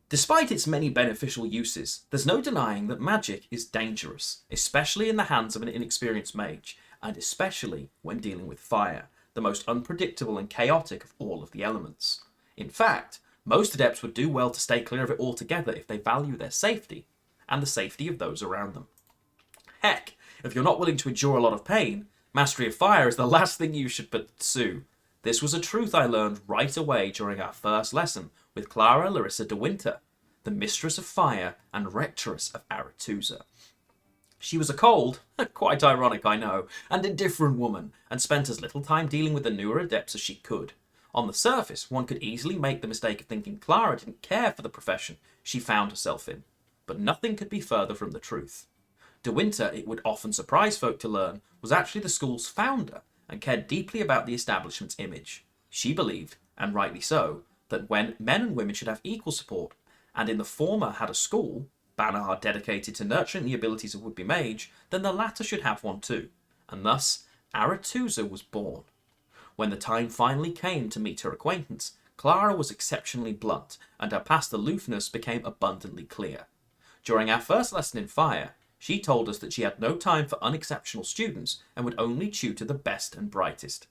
Despite its many beneficial uses, there's no denying that magic is dangerous, especially in the hands of an inexperienced mage, and especially when dealing with fire, the most unpredictable and chaotic of all of the elements. In fact, most adepts would do well to stay clear of it altogether if they value their safety, and the safety of those around them. Heck, if you're not willing to endure a lot of pain, mastery of fire is the last thing you should pursue. This was a truth I learned right away during our first lesson with Clara Larissa de Winter, the Mistress of Fire and Rectoress of Aretuza. She was a cold, quite ironic I know, and indifferent woman, and spent as little time dealing with the newer adepts as she could. On the surface, one could easily make the mistake of thinking Clara didn't care for the profession she found herself in, but nothing could be further from the truth. De Winter, it would often surprise folk to learn, was actually the school's founder, and cared deeply about the establishment's image. She believed, and rightly so, that when men and women should have equal support, and in the former had a school, Banner dedicated to nurturing the abilities of would-be mage, then the latter should have one too, and thus Aretuza was born. When the time finally came to meet her acquaintance, Clara was exceptionally blunt, and her past aloofness became abundantly clear. During our first lesson in fire, she told us that she had no time for unexceptional students and would only tutor the best and brightest.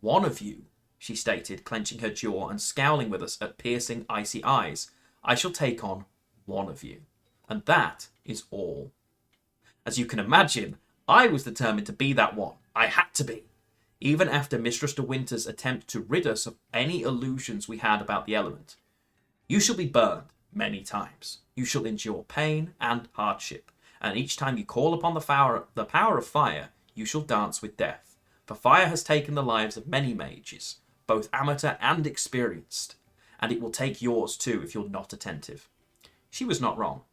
"One of you," she stated, clenching her jaw and scowling with us at piercing, icy eyes, "I shall take on one of you. And that is all." As you can imagine, I was determined to be that one. I had to be. Even after Mistress de Winter's attempt to rid us of any illusions we had about the element. "You shall be burned many times. You shall endure pain and hardship. And each time you call upon the power of fire, you shall dance with death. For fire has taken the lives of many mages, both amateur and experienced, and it will take yours too if you're not attentive." She was not wrong.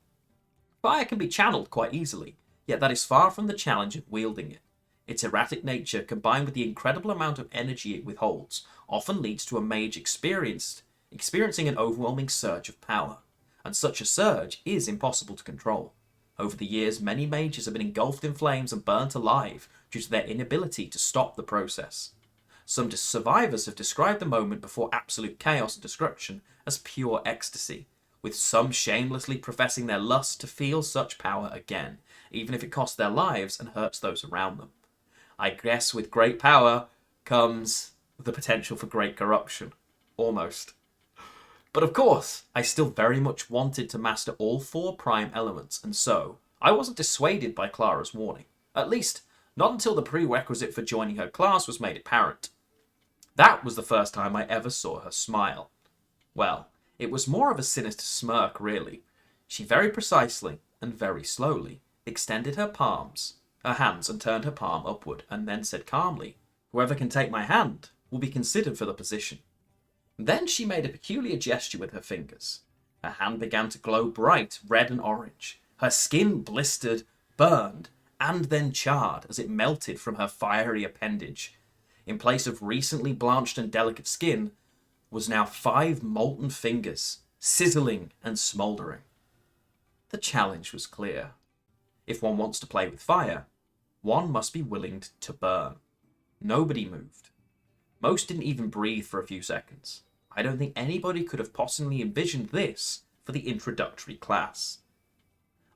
Fire can be channeled quite easily, yet that is far from the challenge of wielding it. Its erratic nature, combined with the incredible amount of energy it withholds, often leads to a mage experiencing an overwhelming surge of power, and such a surge is impossible to control. Over the years, many mages have been engulfed in flames and burnt alive due to their inability to stop the process. Some survivors have described the moment before absolute chaos and destruction as pure ecstasy, with some shamelessly professing their lust to feel such power again, even if it costs their lives and hurts those around them. I guess with great power comes the potential for great corruption. Almost. But of course, I still very much wanted to master all 4 prime elements, and so I wasn't dissuaded by Clara's warning. At least, not until the prerequisite for joining her class was made apparent. That was the first time I ever saw her smile. Well, it was more of a sinister smirk, really. She very precisely, and very slowly, extended her hands and turned her palm upward, and then said calmly, "Whoever can take my hand will be considered for the position." Then she made a peculiar gesture with her fingers. Her hand began to glow bright red and orange. Her skin blistered, burned, and then charred as it melted from her fiery appendage. In place of recently blanched and delicate skin, was now 5 molten fingers, sizzling and smouldering. The challenge was clear. If one wants to play with fire, one must be willing to burn. Nobody moved. Most didn't even breathe for a few seconds. I don't think anybody could have possibly envisioned this for the introductory class.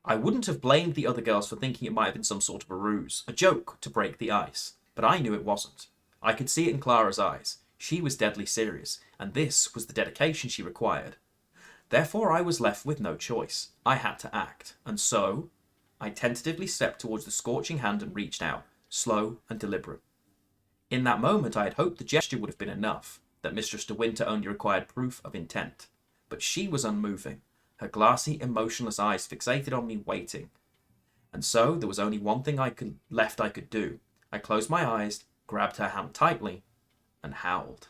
I wouldn't have blamed the other girls for thinking it might have been some sort of a ruse, a joke to break the ice, but I knew it wasn't. I could see it in Clara's eyes. She was deadly serious, and this was the dedication she required. Therefore, I was left with no choice. I had to act, and so I tentatively stepped towards the scorching hand and reached out, slow and deliberate. In that moment, I had hoped the gesture would have been enough, that Mistress de Winter only required proof of intent. But she was unmoving, her glassy, emotionless eyes fixated on me, waiting. And so there was only one thing I could do. I closed my eyes, grabbed her hand tightly, and howled.